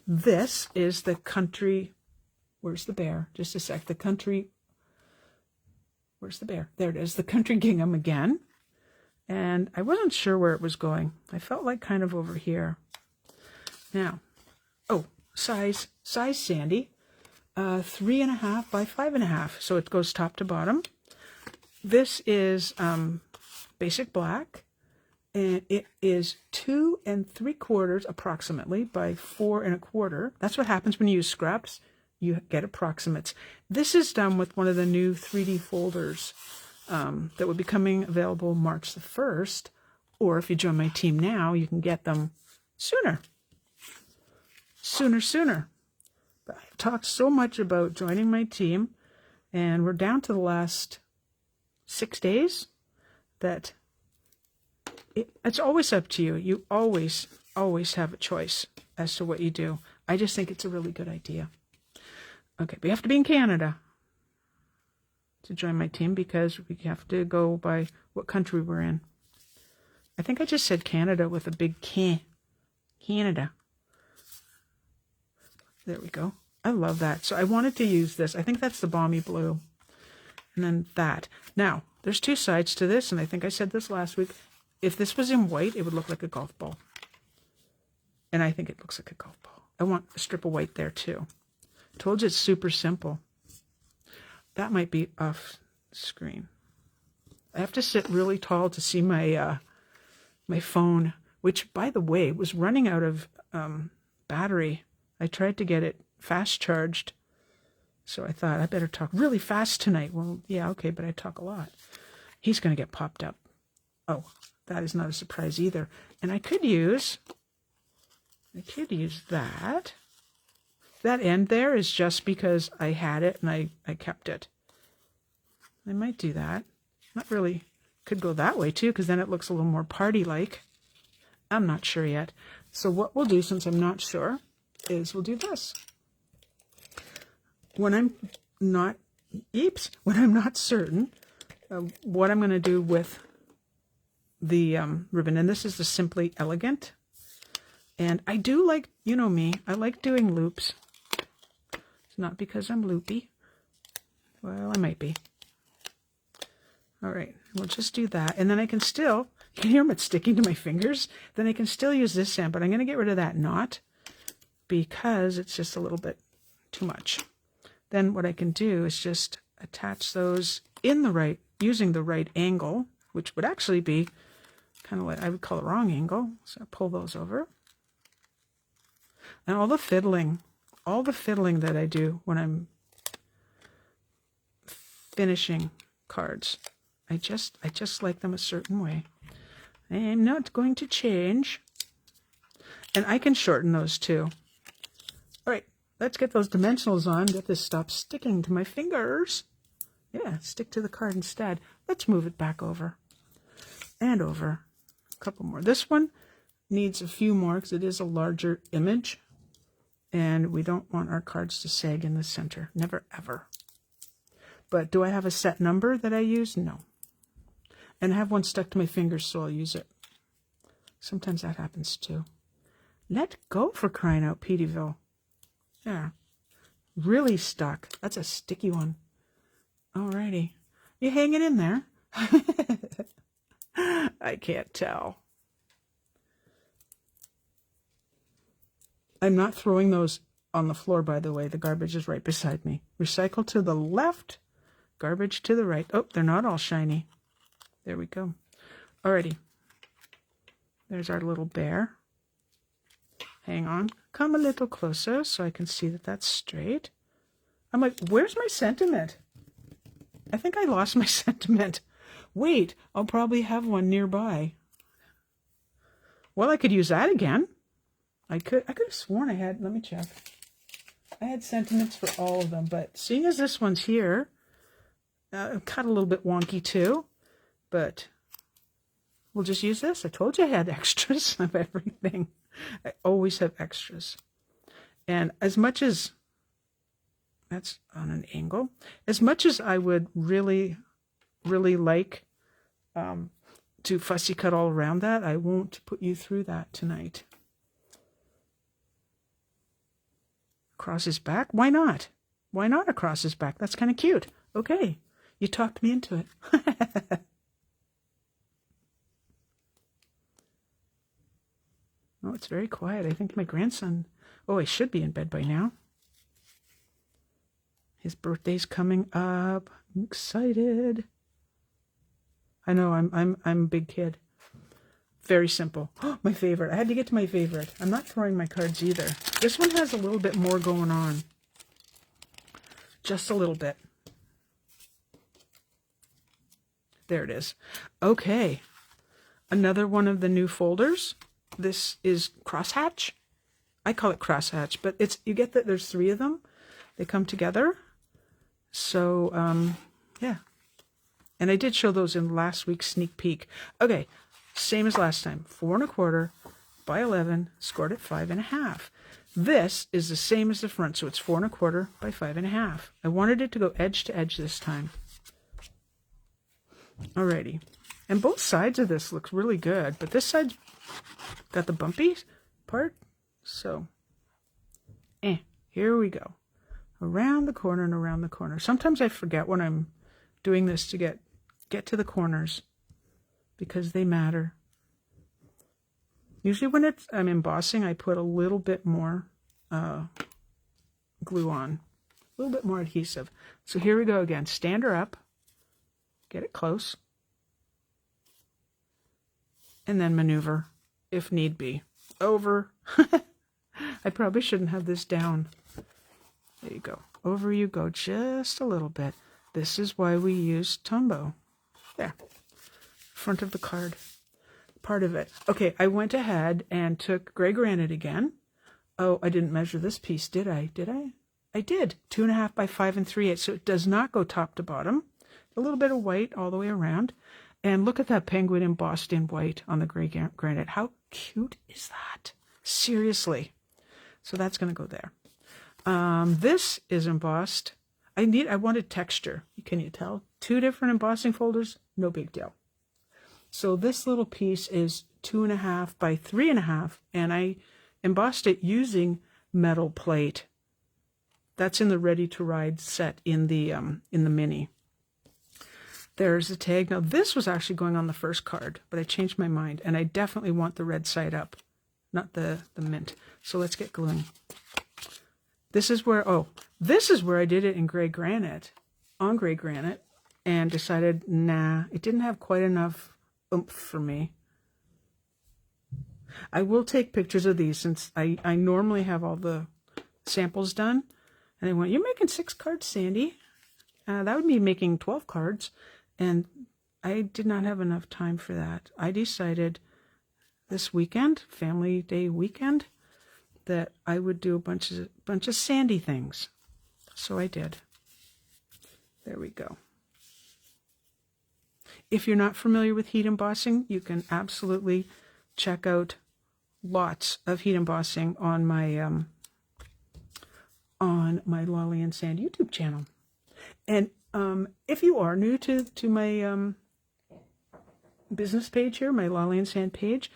A: This is the country. Where's the bear? Just a sec. The country. Where's the bear? There it is. The country gingham again. And I wasn't sure where it was going. I felt like kind of over here. Now, oh, size Sandy, 3.5 by 5.5. So it goes top to bottom. This is basic black, and it is 2 3/4 approximately by 4 1/4. That's what happens when you use scraps. You get approximates. This is done with one of the new 3D folders that will be coming available March the 1st. Or if you join my team now, you can get them sooner. Sooner. But I've talked so much about joining my team, and we're down to the last 6 days, that it's always up to you. You always have a choice as to what you do. I just think it's a really good idea. Okay, we have to be in Canada to join my team because we have to go by what country we're in. I think I just said Canada with a big can. Canada. There we go. I love that. So I wanted to use this. I think that's the Balmy Blue. And then that. Now, there's 2 sides to this, and I think I said this last week. If this was in white, it would look like a golf ball. And I think it looks like a golf ball. I want a strip of white there, too. Told you it's super simple. That might be off screen. I have to sit really tall to see my my phone, which, by the way, was running out of battery. I tried to get it fast charged. So I thought, I better talk really fast tonight. Well, yeah, okay, but I talk a lot. He's going to get popped up. Oh, that is not a surprise either. And I could use that. That end there is just because I had it and I kept it. I might do that. Not really. Could go that way too, because then it looks a little more party-like. I'm not sure yet. So what we'll do, since I'm not sure, is we'll do this. When I'm not certain what I'm going to do with the ribbon, and this is the Simply Elegant. And I do like, you know me, I like doing loops. It's not because I'm loopy. Well, I might be. All right, we'll just do that. And then I can still, you can hear them sticking to my fingers. Then I can still use this end, but I'm going to get rid of that knot because it's just a little bit too much. Then what I can do is just attach those in the right, using the right angle, which would actually be kind of what I would call a wrong angle. So I pull those over. And all the fiddling that I do when I'm finishing cards, I just like them a certain way. I am not going to change. And I can shorten those too. All right, let's get those dimensionals on. Get this stop sticking to my fingers. Yeah, stick to the card instead. Let's move it back over and over. A couple more. This one needs a few more because it is a larger image. And we don't want our cards to sag in the center. Never, ever. But do I have a set number that I use? No. And I have one stuck to my fingers, so I'll use it. Sometimes that happens too. Let go, for crying out, Peteyville. Yeah. Really stuck. That's a sticky one. Alrighty. You hanging in there? I can't tell. I'm not throwing those on the floor, by the way. The garbage is right beside me. Recycle to the left, garbage to the right. Oh, they're not all shiny. There we go. Alrighty. There's our little bear. Hang on. Come a little closer so I can see that that's straight. I'm like, where's my sentiment? I think I lost my sentiment. Wait, I'll probably have one nearby. Well, I could use that again. I could have sworn I had, let me check. I had sentiments for all of them, but seeing as this one's here, cut a little bit wonky too, but we'll just use this. I told you I had extras of everything. I always have extras. And as much as, that's on an angle, as much as I would really, really like to fussy cut all around that, I won't put you through that tonight. Across his back? Why not? Why not across his back? That's kind of cute. Okay, you talked me into it. Oh, it's very quiet. I think my grandson, oh, he should be in bed by now. His birthday's coming up. I'm excited. I know, I'm a big kid. Very simple. Oh, my favorite. I had to get to my favorite. I'm not throwing my cards either. This one has a little bit more going on. Just a little bit. There it is. Okay. Another one of the new folders. This is crosshatch. I call it crosshatch, but it's, you get that there's 3 of them. They come together. So, yeah. And I did show those in last week's sneak peek. Okay. Same as last time, 4 1/4 by 11, scored at 5 1/2. This is the same as the front, so it's 4 1/4 by 5 1/2. I wanted it to go edge to edge this time. Alrighty, and both sides of this looks really good, but this side's got the bumpy part, so here we go. Around the corner and around the corner. Sometimes I forget when I'm doing this to get to the corners, because they matter. Usually when I'm embossing, I put a little bit more glue on, a little bit more adhesive. So here we go again. Stand her up, get it close, and then maneuver if need be. Over. I probably shouldn't have this down. There you go. Over you go just a little bit. This is why we use Tombow. There. Front of the card, part of it. Okay, I went ahead and took gray granite again. Oh, I didn't measure this piece, did I? Did I? I did. 2 1/2 by 5 3/8, so it does not go top to bottom. A little bit of white all the way around. And look at that penguin embossed in white on the gray granite. How cute is that? Seriously. So that's going to go there. This is embossed. I wanted texture. Can you tell? 2 different embossing folders, no big deal. So this little piece is 2.5 by 3.5, and I embossed it using metal plate. That's in the Ready to Ride set in the mini. There's a tag. Now this was actually going on the first card, but I changed my mind, and I definitely want the red side up, not the mint. So let's get gluing. This is where, this is where I did it in gray granite, on gray granite, and decided, nah, it didn't have quite enough oomph for me. I will take pictures of these since I normally have all the samples done. And they went, you're making 6 cards, Sandy. That would be making 12 cards. And I did not have enough time for that. I decided this weekend, Family Day weekend, that I would do a bunch of Sandy things. So I did. There we go. If you're not familiar with heat embossing, you can absolutely check out lots of heat embossing on my Lolly and Sand YouTube channel. And if you are new to my business page here, my Lolly and Sand page,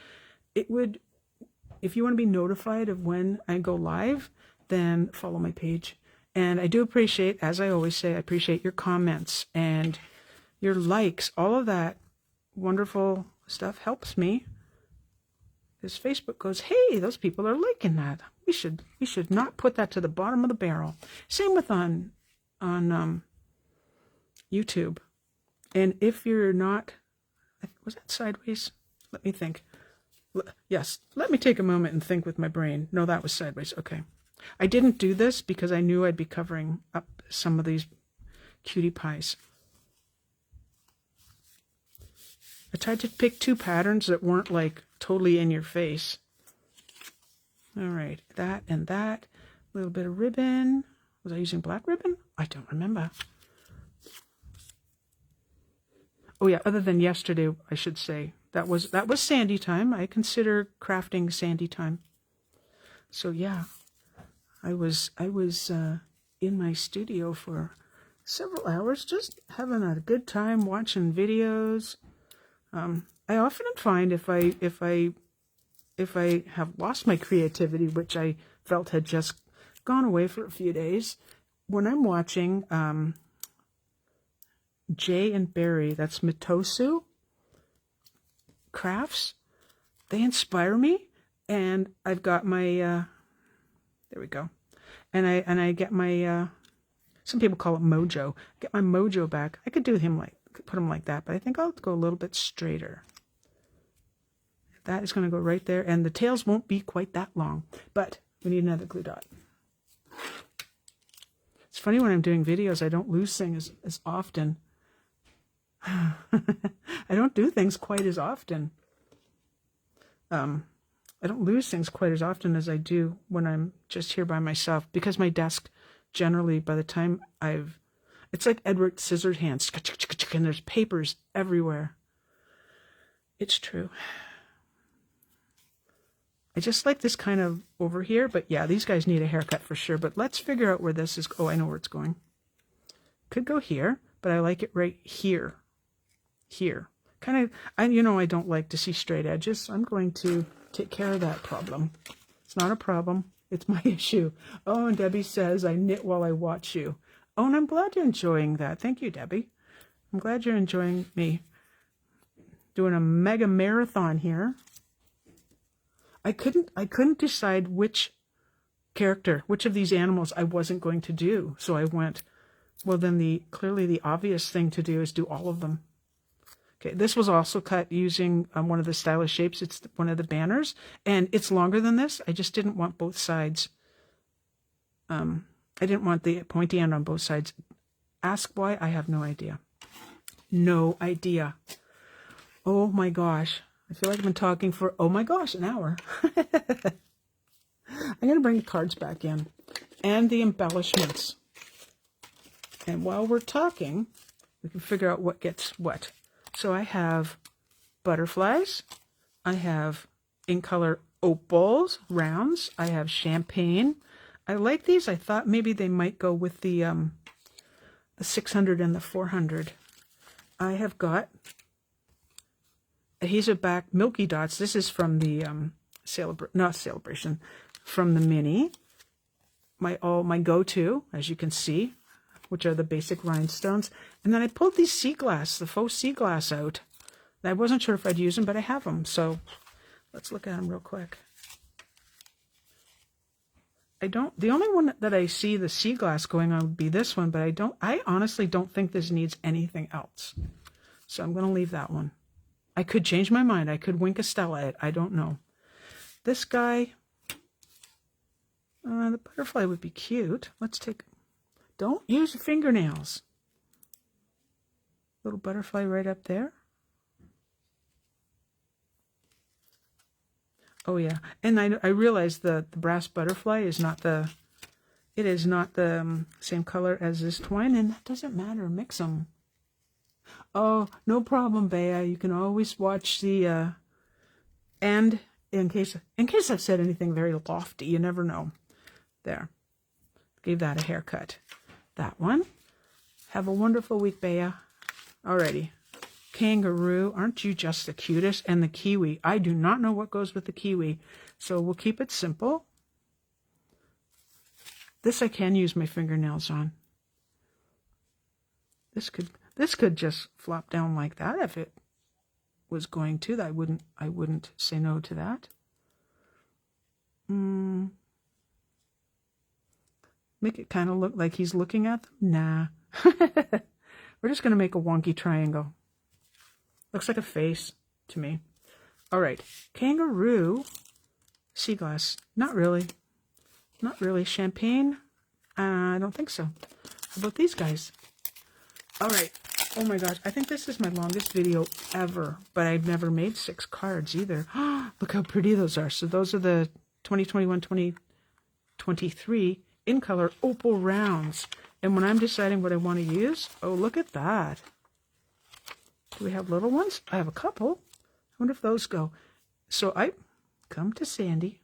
A: it would, if you want to be notified of when I go live, then follow my page. And I do appreciate, as I always say, I appreciate your comments and your likes. All of that wonderful stuff helps me. Because Facebook goes, hey, those people are liking that. We should not put that to the bottom of the barrel. Same with on YouTube. And if you're not, was that sideways? Let me think. Yes, let me take a moment and think with my brain. No, that was sideways. Okay. I didn't do this because I knew I'd be covering up some of these cutie pies. I tried to pick 2 patterns that weren't like totally in your face. All right, that and that. A little bit of ribbon. Was I using black ribbon? I don't remember. Oh yeah, other than yesterday, I should say. That was Sandy time. I consider crafting Sandy time. So yeah, I was in my studio for several hours, just having a good time watching videos. I often find if I have lost my creativity, which I felt had just gone away for a few days, when I'm watching Jay and Barry, that's Mitosu crafts, they inspire me, and I've got my there we go, and I get my some people call it mojo. Get my mojo back. I could do him put him like that, but I think I'll go a little bit straighter. That is going to go right there, and the tails won't be quite that long, but we need another glue dot. It's funny when I'm doing videos, I don't lose things as often. I don't do things quite as often. I don't lose things quite as often as I do when I'm just here by myself, because my desk generally, by the time it's like Edward Scissorhands, and there's papers everywhere. It's true. I just like this kind of over here, but yeah, these guys need a haircut for sure. But let's figure out where this is. Oh, I know where it's going. Could go here, but I like it right here. Here. Kind of, I don't like to see straight edges, so I'm going to take care of that problem. It's not a problem. It's my issue. Oh, and Debbie says, I knit while I watch you. Oh, and I'm glad you're enjoying that. Thank you, Debbie. I'm glad you're enjoying me doing a mega marathon here. I couldn't decide which of these animals I wasn't going to do. So I went, well, then clearly the obvious thing to do is do all of them. Okay, this was also cut using one of the stylish shapes. It's one of the banners, and it's longer than this. I just didn't want both sides. I didn't want the pointy end on both sides. Ask why? I have no idea. No idea. Oh my gosh. I feel like I've been talking for, oh my gosh, an hour. I'm going to bring the cards back in and the embellishments. And while we're talking, we can figure out what gets what. So I have butterflies. I have in color opals, rounds. I have champagne. I like these. I thought maybe they might go with the 600 and the 400. I have got adhesive back Milky Dots. This is from the not Celebration, from the mini. My go-to, as you can see, which are the basic rhinestones. And then I pulled these sea glass, the faux sea glass out. I wasn't sure if I'd use them, but I have them. So let's look at them real quick. The only one that I see the sea glass going on would be this one, but I honestly don't think this needs anything else. So I'm going to leave that one. I could change my mind. I could wink a Stella it. I don't know. This guy, the butterfly would be cute. Don't use your fingernails. Little butterfly right up there. Oh yeah, and I realized the brass butterfly is not the same color as this twine, and that doesn't matter. Mix them. Oh, no problem, Bea. You can always watch the and in case I've said anything very lofty, you never know. There, gave that a haircut. That one. Have a wonderful week, Bea. Alrighty. Kangaroo, aren't you just the cutest? And the kiwi. I do not know what goes with the kiwi, so we'll keep it simple. This I can use my fingernails on. This could just flop down like that if it was going to. I wouldn't say no to that. Make it kind of look like he's looking at them. Nah. We're just going to make a wonky triangle. Looks like a face to me. All right. Kangaroo. Sea glass. Not really. Not really. Champagne. I don't think so. How about these guys? All right. Oh my gosh. I think this is my longest video ever. But I've never made 6 cards either. Look how pretty those are. So those are the 2021-2023 in color opal rounds. And when I'm deciding what I want to use, oh, look at that. Do we have little ones? I have a couple. I wonder if those go. So I come to Sandy.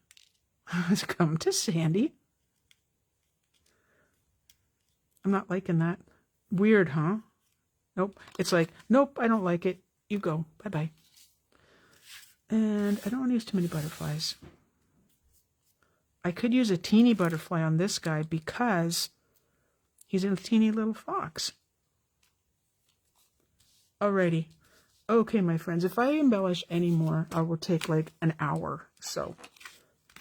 A: Come to Sandy. I'm not liking that. Weird, huh? Nope. It's like, nope, I don't like it. You go. Bye-bye. And I don't want to use too many butterflies. I could use a teeny butterfly on this guy because he's a teeny little fox. Alrighty. Okay, my friends, if I embellish any more, I will take like an hour. So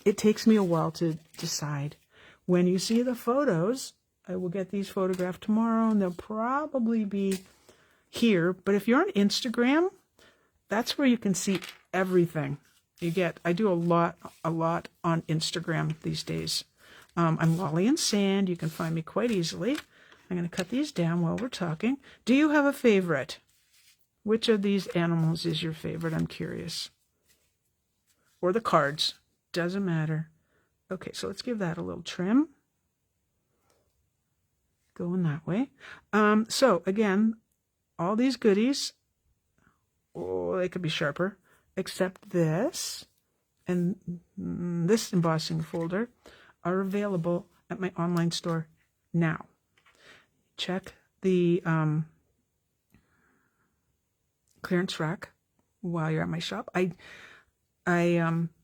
A: it takes me a while to decide. When you see the photos, I will get these photographed tomorrow, and they'll probably be here. But if you're on Instagram, that's where you can see everything. I do a lot on Instagram these days. I'm Lolly and Sand. You can find me quite easily. I'm going to cut these down while we're talking. Do you have a favorite? Which of these animals is your favorite? I'm curious. Or the cards. Doesn't matter. Okay, so let's give that a little trim. Going that way. So, again, all these goodies, oh, they could be sharper, except this and this embossing folder are available at my online store now. Check the clearance rack while you're at my shop. I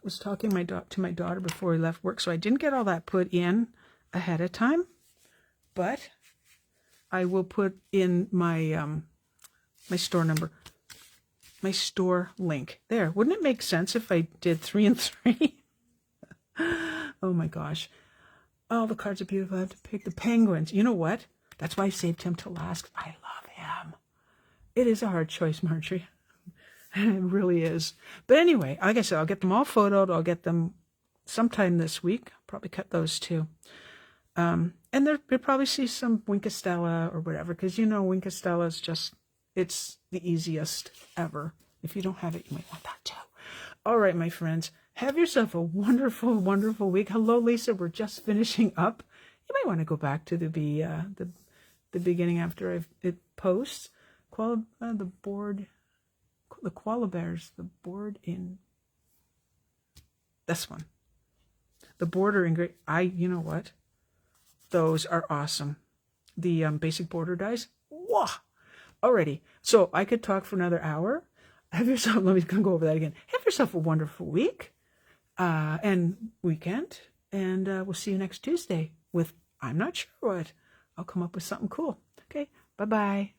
A: was talking to my daughter before we left work, so I didn't get all that put in ahead of time, but I will put in my my store number, my store link there. Wouldn't it make sense if I did 3 and 3? Oh my gosh. Oh, the cards are beautiful. I have to pick the penguins. You know what? That's why I saved him to last. I love him. It is a hard choice, Marjorie. It really is. But anyway, like I said, I'll get them all photoed. I'll get them sometime this week. Probably cut those too. And you'll probably see some Winkastella or whatever, because you know Winkastella is just, it's the easiest ever. If you don't have it, you might want that too. All right, my friends, have yourself a wonderful, wonderful week. Hello, Lisa. We're just finishing up. You might want to go back to the beginning after it posts. The board, the koala bears, the board in this one. The border in great. You know what? Those are awesome. The basic border dies. Wah! Alrighty. So I could talk for another hour. Have yourself, let me go over that again. Have yourself a wonderful week and weekend. And we'll see you next Tuesday with I'm not sure what. I'll come up with something cool. Okay, bye-bye.